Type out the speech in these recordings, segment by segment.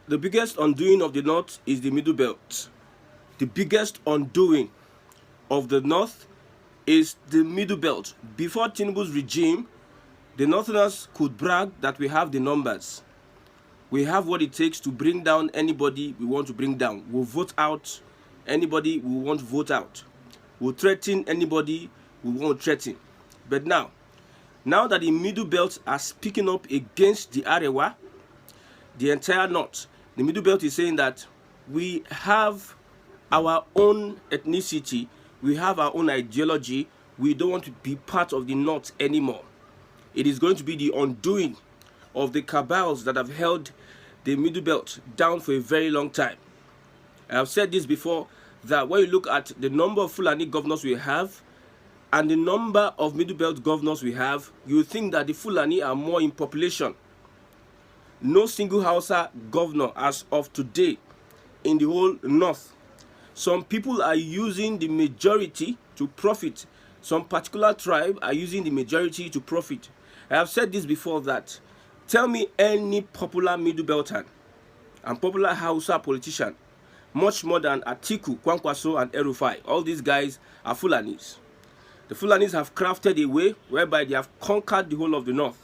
The biggest undoing of the North is the Middle Belt. The biggest undoing of the North is the Middle Belt. Before Tinubu's regime, the Northerners could brag that we have the numbers. We have what it takes to bring down anybody we want to bring down. We'll vote out anybody we want to vote out. We'll threaten anybody we want to threaten. But now that the Middle Belt are speaking up against the Arewa, the entire North, the Middle Belt is saying that we have our own ethnicity, we have our own ideology, we don't want to be part of the North anymore. It is going to be the undoing of the cabals that have held the Middle Belt down for a very long time. I have said this before, that when you look at the number of Fulani governors we have and the number of Middle Belt governors we have, you think that the Fulani are more in population. No single Hausa governor as of today in the whole North. Some people are using the majority to profit. Some particular tribe are using the majority to profit. I have said this before, that tell me any popular Middle Beltan and popular Hausa politician, much more than Atiku, Kwankwaso and El-Rufai. All these guys are Fulanis. The Fulanis have crafted a way whereby they have conquered the whole of the North,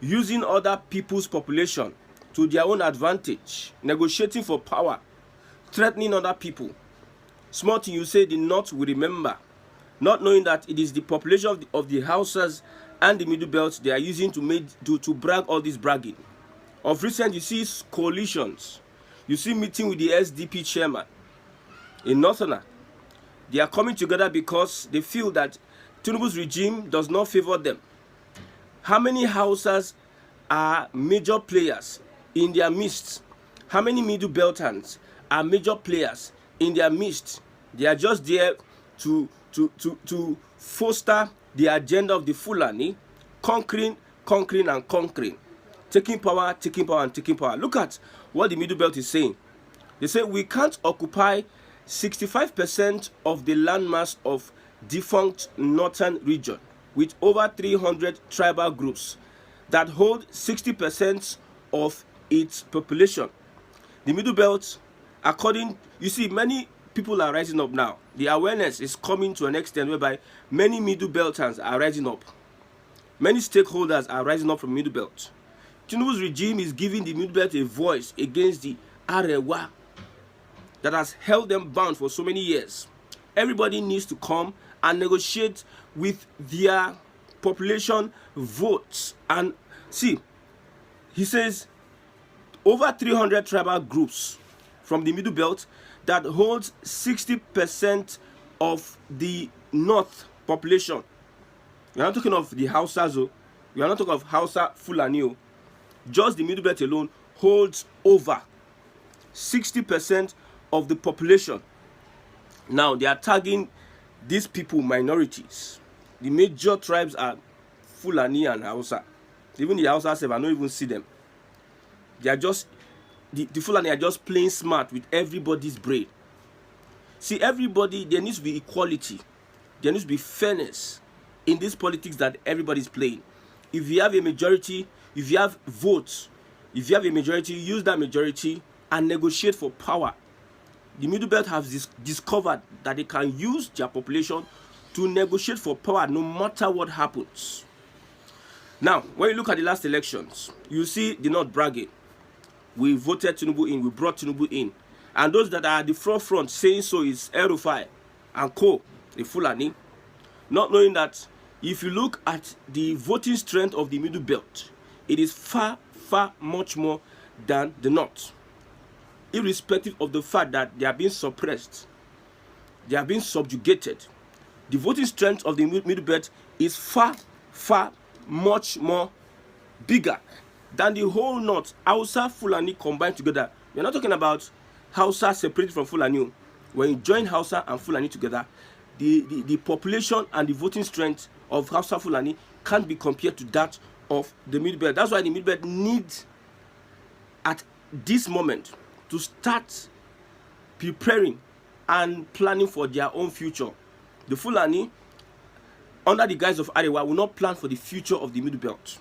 using other people's population to their own advantage, negotiating for power, threatening other people. Small thing you say the North will remember, not knowing that it is the population of the Hausas and the Middle Belt they are using to brag all this bragging. Of recent, you see coalitions. You see meeting with the SDP chairman in Northerner. They are coming together because they feel that Tinubu's regime does not favor them. How many Hausas are major players in their midst? How many Middle Beltans are major players in their midst? They are just there to foster the agenda of the Fulani, conquering, taking power, and taking power. Look at what the Middle Belt is saying. They say we can't occupy 65% of the landmass of defunct northern region with over 300 tribal groups that hold 60% of its population. The Middle Belt, you see, many people are rising up now. The awareness is coming to an extent whereby many Middle Beltans are rising up. Many stakeholders are rising up from Middle Belt. Tinubu's regime is giving the Middle Belt a voice against the Arewa that has held them bound for so many years. Everybody needs to come and negotiate with their population votes. And see, he says over 300 tribal groups from the Middle Belt that holds 60% of the North population. We are not talking of the Hausas, we are not talking of Hausa Fulani. Just the Middle Belt alone holds over 60% of the population. Now they are tagging these people minorities. The major tribes are Fulani and Hausa. Even the Hausa I don't even see them. They are just the Fulani are just playing smart with everybody's brain. See, everybody, there needs to be equality. There needs to be fairness in this politics that everybody's playing. If you have a majority, if you have votes, if you have a majority, use that majority and negotiate for power. The Middle Belt has discovered that they can use their population to negotiate for power no matter what happens. Now, when you look at the last elections, you see the North bragging. We voted Tinubu in, we brought Tinubu in. And those that are at the forefront saying so is El-Rufai and co, the Fulani, not knowing that if you look at the voting strength of the Middle Belt, it is far, much more than the North. Irrespective of the fact that they are being suppressed, they are being subjugated. The voting strength of the Middle Belt is far, much more bigger than the whole North. Hausa, Fulani combined together. We're not talking about Hausa separated from Fulani. When you join Hausa and Fulani together, the population and the voting strength of Hausa Fulani can't be compared to that of the Middle Belt. That's why the Middle Belt needs, at this moment, to start preparing and planning for their own future. The Fulani, under the guise of Arewa, will not plan for the future of the Middle Belt.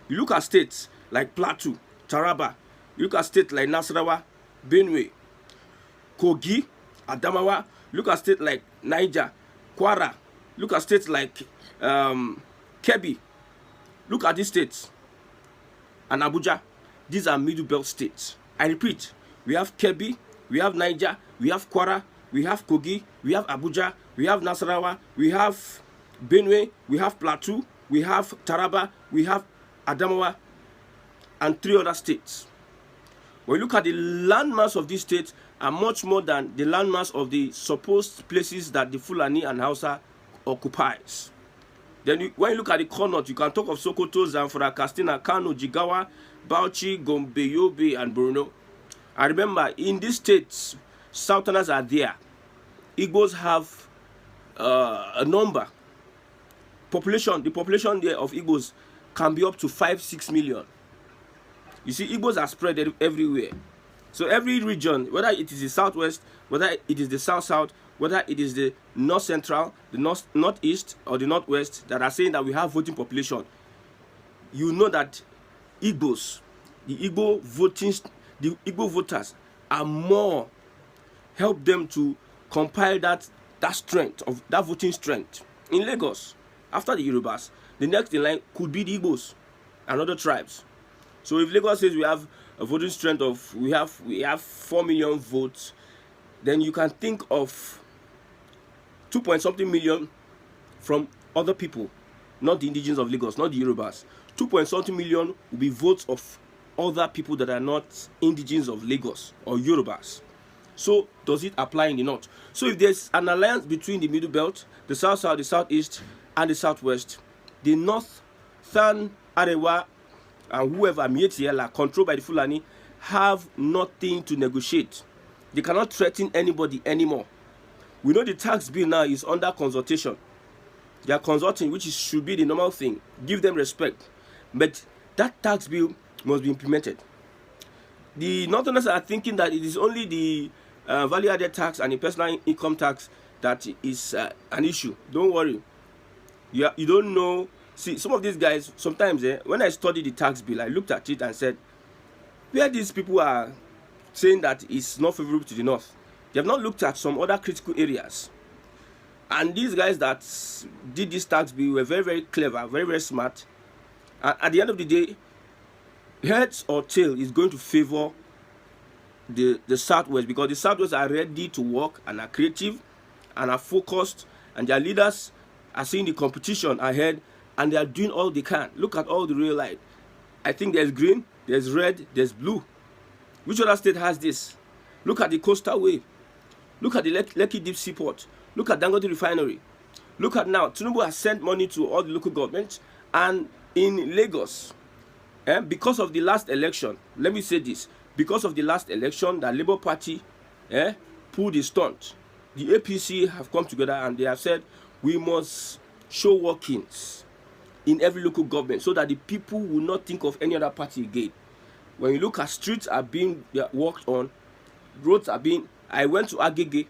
You look at states like Plateau, Taraba, you look at states like Nasarawa, Benue, Kogi, Adamawa. Look at states like Niger, Kwara. Look at states like Kebbi. Look at these states. And Abuja. These are Middle Belt states. I repeat, we have Kebbi, we have Niger, we have Kwara, we have Kogi, we have Abuja, we have Nasarawa, we have Benue, we have Plateau, we have Taraba, we have Adamawa, and 3 other states. When you look at the landmass of these states, are much more than the landmass of the supposed places that the Fulani and Hausa occupies. Then when you look at the Connaught, you can talk of Sokoto, Zamfara, Katsina, Kano, Jigawa, Bauchi, Gombe, Yobe, and Borno. I remember in these states, Southerners are there. Igbos have a number. The population there of Igbos can be up to 5-6 million. You see, Igbos are spread everywhere. So every region, whether it is the southwest, whether it is the south-south, whether it is the north-central, the northeast, or the northwest, that are saying that we have voting population, you know that Igbos, the Igbo voters are more, help them to compile that strength, of that voting strength. In Lagos, after the Yorubas, the next in line could be the Igbos and other tribes. So if Lagos says we have a voting strength of, we have 4 million votes, then you can think of 2-point-something million from other people, not the indigenes of Lagos, not the Yorubas. 2-point-something million will be votes of other people that are not indigenes of Lagos or Yorubas. So does it apply in the north? So if there's an alliance between the Middle Belt, the south-south, the southeast, and the southwest, the northern Arewa and whoever Mietiela controlled by the Fulani have nothing to negotiate. They cannot threaten anybody anymore. We know the tax bill now is under consultation. They are consulting, which should be the normal thing. Give them respect. But that tax bill must be implemented. The Northerners are thinking that it is only the value-added tax and the personal income tax that is an issue. Don't worry. You don't know. See, some of these guys, sometimes when I studied the tax bill, I looked at it and said, where these people are saying that it's not favorable to the north, they have not looked at some other critical areas. And these guys that did this tax bill were very, very clever, very, very smart. And at the end of the day, heads or tail is going to favor the southwest, because the southwest are ready to work and are creative and are focused, and their leaders are seeing the competition ahead, and they are doing all they can. Look at all the real light. I think there's green, there's red, there's blue. Which other state has this? Look at the coastal way. Look at the Lekki Deep Seaport. Look at Dangote Refinery. Look at now, Tinubu has sent money to all the local governments. And in Lagos, because of the last election, let me say this, because of the last election, the Labour Party pulled a stunt. The APC have come together and they have said, we must show workings in every local government so that the people will not think of any other party again. When you look at streets are being worked on, roads are being, I went to Agege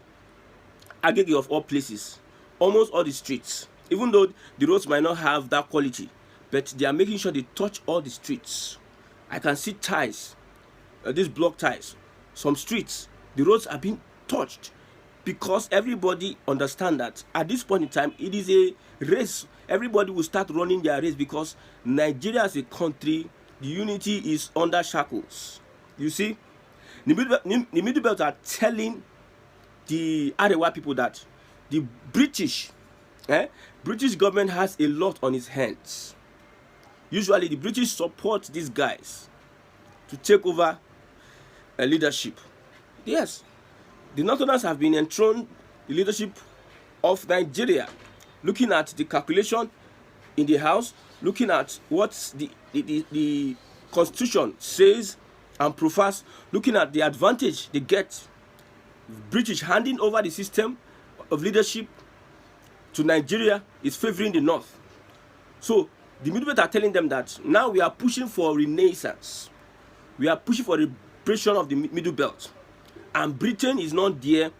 of all places, almost all the streets, even though the roads might not have that quality, but they are making sure they touch all the streets. I can see ties, these block ties, some streets, the roads are being touched, because everybody understand that at this point in time, it is a race. Everybody will start running their race, because Nigeria as a country, the unity is under shackles. You see, the Middle Belt are telling the Arewa people that the British government has a lot on its hands. Usually, the British support these guys to take over leadership. Yes, the Northerners have been enthroned the leadership of Nigeria. Looking at the calculation in the House, looking at what the Constitution says and profers, looking at the advantage they get, British handing over the system of leadership to Nigeria is favoring the North. So the Middle Belt are telling them that now we are pushing for renaissance. We are pushing for the liberation of the Middle Belt. And Britain is not there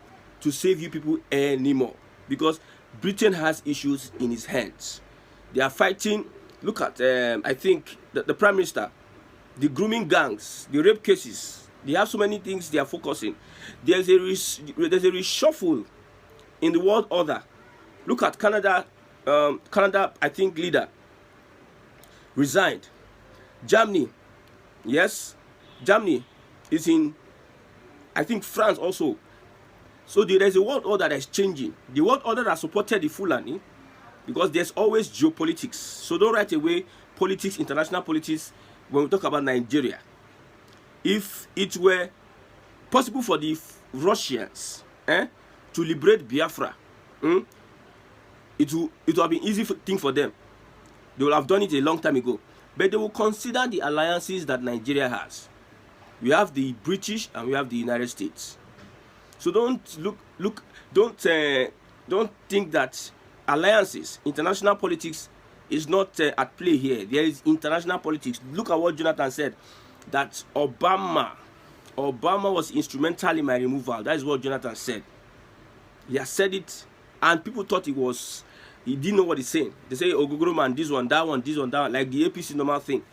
to save you people anymore, because Britain has issues in its hands. They are fighting. Look at, I think, the Prime Minister, the grooming gangs, the rape cases, They have so many things they are focusing. There's a reshuffle in the world order. Look at Canada. Canada, I think, leader resigned. Germany, yes, Germany is in, I think, France also. So there's a world order that is changing. The world order that supported the Fulani, because there's always geopolitics. So don't write away politics, international politics, when we talk about Nigeria. If it were possible for the Russians to liberate Biafra, it would have been easy thing for them. They would have done it a long time ago. But they will consider the alliances that Nigeria has. We have the British and we have the United States. So don't think that alliances, international politics is not at play here. There is international politics. Look at what Jonathan said, that Obama was instrumental in my removal. That is what Jonathan said. He has said it, and people thought he didn't know what he's saying. They say, Ogogoro man, this one, that one, this one, that one, like the APC normal thing.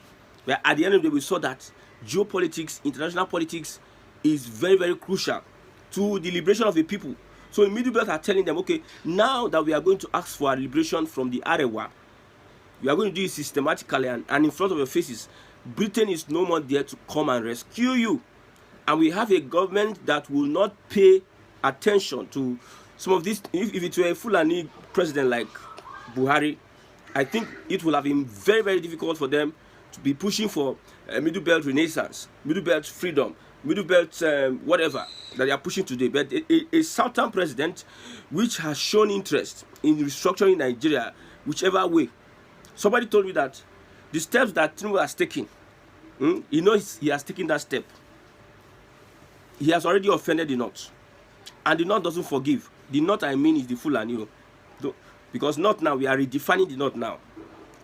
But at the end of the day, we saw that geopolitics, international politics is very, very crucial to the liberation of the people. So the Middle Belt are telling them, okay, now that we are going to ask for a liberation from the Arewa, we are going to do it systematically and in front of your faces. Britain is no more there to come and rescue you. And we have a government that will not pay attention to some of this. If it were a Fulani president like Buhari, I think it will have been very, very difficult for them to be pushing for a Middle Belt renaissance, Middle Belt freedom, Middle Belt whatever that they are pushing today. But a Southern president which has shown interest in restructuring Nigeria, whichever way. Somebody told me that the steps that Tinubu has taken, he knows he has taken that step. He has already offended the North. And the North doesn't forgive. The North, I mean, is the Fulani. Because North now, we are redefining the North now.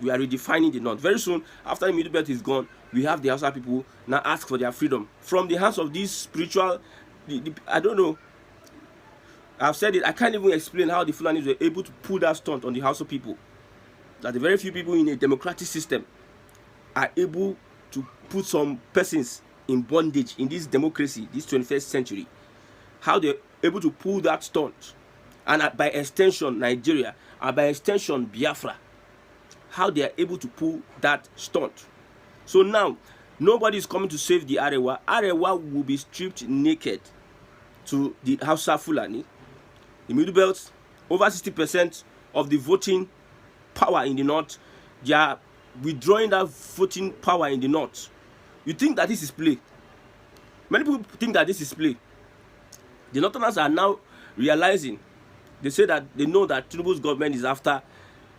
We are redefining the North. Very soon, after the Middle Belt is gone, we have the Hausa people now ask for their freedom. From the hands of these spiritual, I don't know. I've said it, I can't even explain how the Fulanis were able to pull that stunt on the Hausa people. That the very few people in a democratic system are able to put some persons in bondage in this democracy, this 21st century. How they're able to pull that stunt, and by extension Nigeria, and by extension Biafra, how they are able to pull that stunt. So now nobody is coming to save the Arewa. Arewa will be stripped naked to the Hausa Fulani. The Middle Belt, over 60% of the voting power in the North, they are withdrawing that voting power in the North. You think that this is play? Many people think that this is play. The Northerners are now realizing, they say that they know that Tinubu's government is after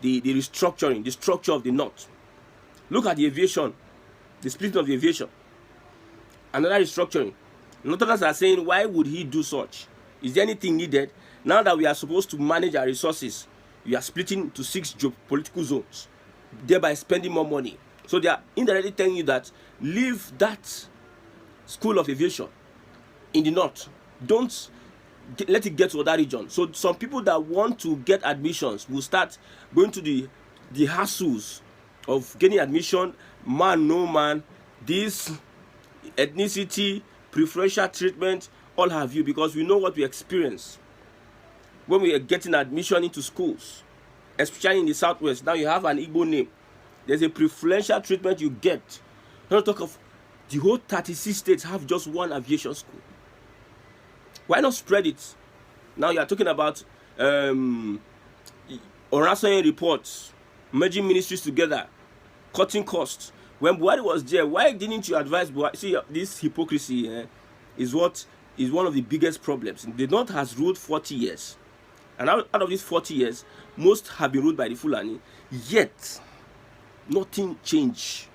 the restructuring, the structure of the North. Look at the aviation, the splitting of the aviation. Another restructuring. Northerners are saying, why would he do such? Is there anything needed? Now that we are supposed to manage our resources, we are splitting into 6 geopolitical zones, thereby spending more money. So they are indirectly telling you that leave that school of aviation in the North. Don't let it get to other regions. So some people that want to get admissions will start going to the hassles of getting admission, man, no man, this ethnicity, preferential treatment, all have you, because we know what we experience when we are getting admission into schools, especially in the Southwest. Now you have an Igbo name. There's a preferential treatment you get. Don't talk of the whole 36 states have just one aviation school. Why not spread it? Now you are talking about Orasoye reports, merging ministries together, cutting costs. When Buhari was there, why didn't you advise Buhari? See, this hypocrisy is what is one of the biggest problems. The North has ruled 40 years. And out of these 40 years, most have been ruled by the Fulani. Yet, nothing changed.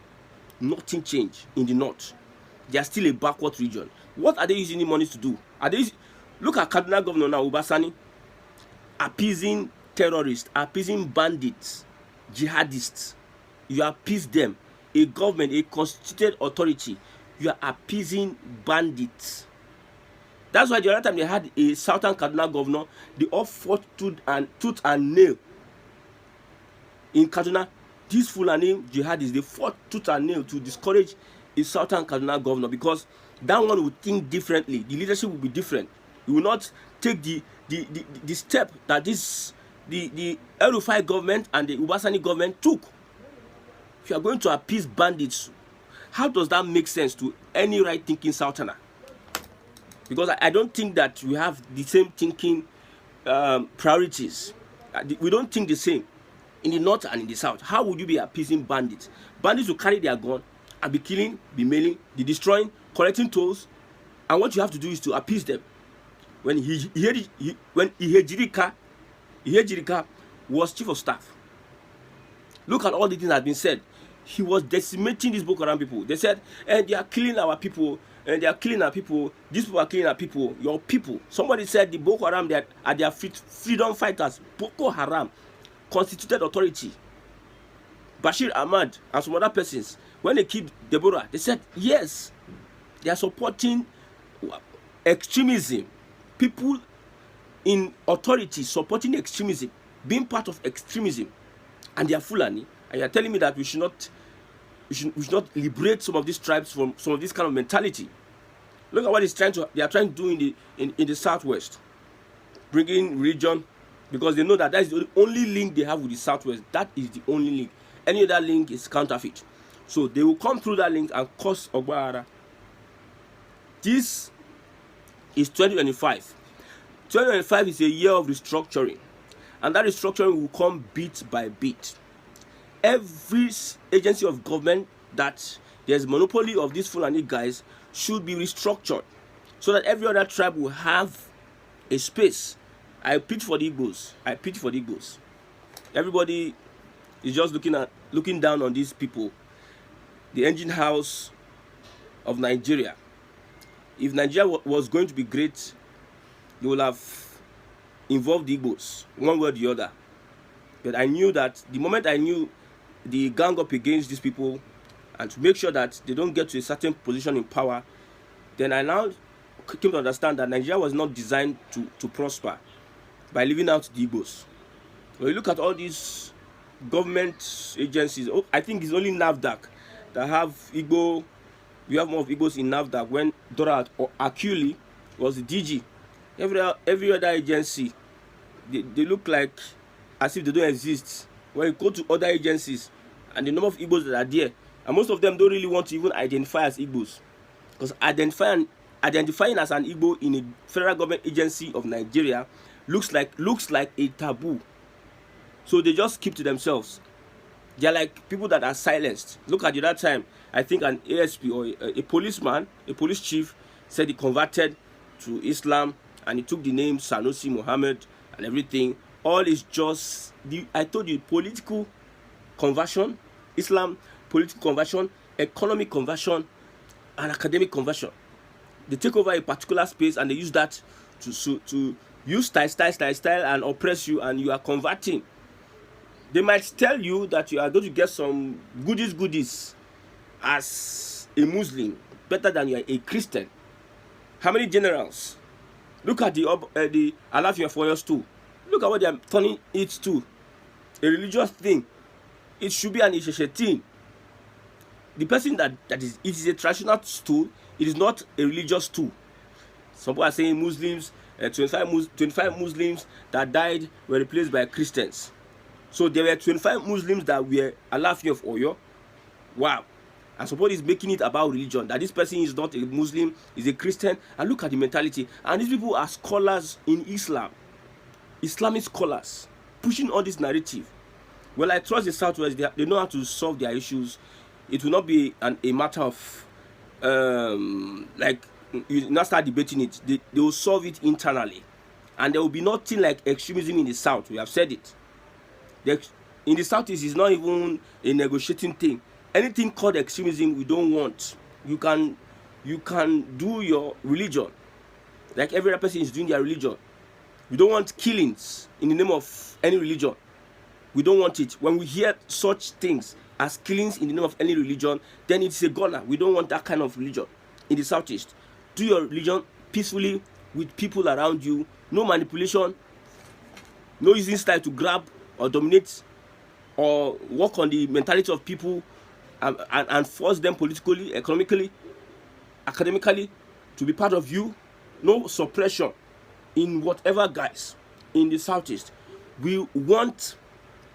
Nothing changed in the North. They are still a backward region. What are they using the money to do? Look at Kaduna Governor now, Obasani, appeasing terrorists, appeasing bandits, jihadists. You appease them. A government, a constituted authority, you are appeasing bandits. That's why the other time they had a Southern Kaduna governor, they all fought tooth and nail. In Kaduna, these Fulani jihadists, they fought tooth and nail to discourage a Southern Kaduna governor, because that one will think differently. The leadership will be different. You will not take the step that the El-Rufai government and the Ubasani government took. If you are going to appease bandits, how does that make sense to any right-thinking Southerner? Because I don't think that we have the same thinking priorities. We don't think the same in the north and in the south. How would you be appeasing bandits? Bandits will carry their gun and be killing, be mailing, be destroying, collecting tolls, and what you have to do is to appease them. When Ihejirika was chief of staff, look at all the things that have been said. He was decimating these Boko Haram people. They said, and they are killing our people, and they are killing our people. These people are killing our people, your people. Somebody said the Boko Haram, they are their freedom fighters. Boko Haram constituted authority. Bashir Ahmad and some other persons, when they killed Deborah, they said, yes, they are supporting extremism. People in authority supporting extremism, being part of extremism, and they are Fulani. And you are telling me that we should not liberate some of these tribes from some of this kind of mentality. Look at what they are trying to do in the southwest, bringing religion, because they know that is the only link they have with the southwest. That is the only link. Any other link is counterfeit. So they will come through that link and cause Ogbara. This is 2025. 2025 is a year of restructuring, and that restructuring will come bit by bit. Every agency of government that there's monopoly of these Fulani guys should be restructured so that every other tribe will have a space. I pitch for the Igbos. Everybody is just looking down on these people. The engine house of Nigeria. If Nigeria was going to be great, they will have involved the Igbos one way or the other. But I knew that the moment I knew the gang up against these people and to make sure that they don't get to a certain position in power, then I now came to understand that Nigeria was not designed to prosper by leaving out the Igbos. When you look at all these government agencies, I think it's only NAFDAC that have Igbo. We have more of Igbos in NAFDAC. When Dora or Akuli was the DG, every other agency, they look like as if they don't exist. When you go to other agencies and the number of Igbos that are there, and most of them don't really want to even identify as Igbos, because identifying as an Igbo in a federal government agency of Nigeria looks like a taboo. So they just keep to themselves. They are like people that are silenced. Look at the other time, I think an ASP or a policeman, a police chief, said he converted to Islam and he took the name Sanusi Muhammad and everything. All is just, I told you, political conversion, Islam, political conversion, economic conversion, and academic conversion. They take over a particular space and they use that to use style and oppress you, and you are converting. They might tell you that you are going to get some goodies as a Muslim, better than you are a Christian. How many generals? Look at the Alafia of Oyo too. Look at what they are turning it to. A religious thing. It should be an Isheshe thing. The person that is, it is a traditional tool. It is not a religious tool. Some people are saying Muslims, 25 Muslims that died were replaced by Christians. So there were 25 Muslims that were Alafia of Oyo. Wow. And somebody is making it about religion, that this person is not a Muslim, is a Christian. And look at the mentality. And these people are scholars in Islam. Islamic scholars pushing all this narrative. Well, I trust the Southwest, they know how to solve their issues. It will not be a matter of like you now start debating it. They will solve it internally, and there will be nothing like extremism in the South. We have said it. In the Southeast, it's not even a negotiating thing. Anything called extremism, we don't want. You can do your religion, like every other person is doing their religion. We don't want killings in the name of any religion. We don't want it. When we hear such things as killings in the name of any religion, then it's a goner. We don't want that kind of religion in the Southeast. Do your religion peacefully with people around you. No manipulation. No using style to grab or dominate or work on the mentality of people and force them politically, economically. academically, to be part of you, no suppression in whatever guise in the Southeast. We want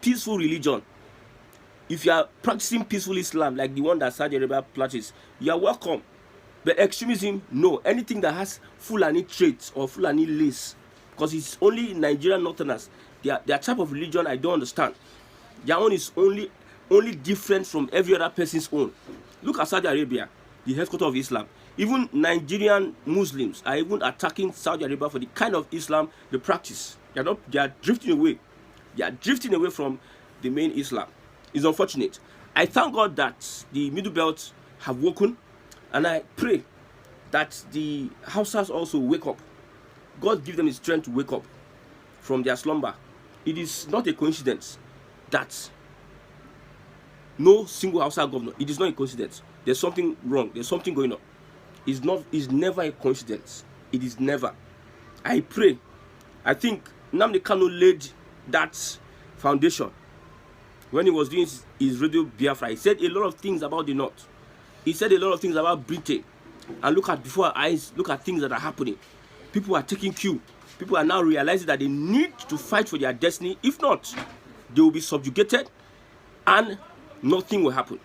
peaceful religion. If you are practicing peaceful Islam like the one that Saudi Arabia practices, you are welcome. But extremism, no. Anything that has Fulani traits or Fulani lace, because it's only Nigerian Northerners. Their type of religion I don't understand. Their own is only different from every other person's own. Look at Saudi Arabia, the headquarters of Islam. Even Nigerian Muslims are even attacking Saudi Arabia for the kind of Islam they practice. They are drifting away. They are drifting away from the main Islam. It's unfortunate. I thank God that the Middle Belt have woken, and I pray that the Hausas also wake up. God give them the strength to wake up from their slumber. It is not a coincidence that no single Hausa governor, it is not a coincidence. There's something wrong. There's something going on. It's never a coincidence. It is never. I pray. I think Nnamdi Kanu laid that foundation when he was doing his radio Biafra. He said a lot of things about the North. He said a lot of things about Britain. And look at before our eyes, look at things that are happening. People are taking cue. People are now realizing that they need to fight for their destiny. If not, they will be subjugated and nothing will happen.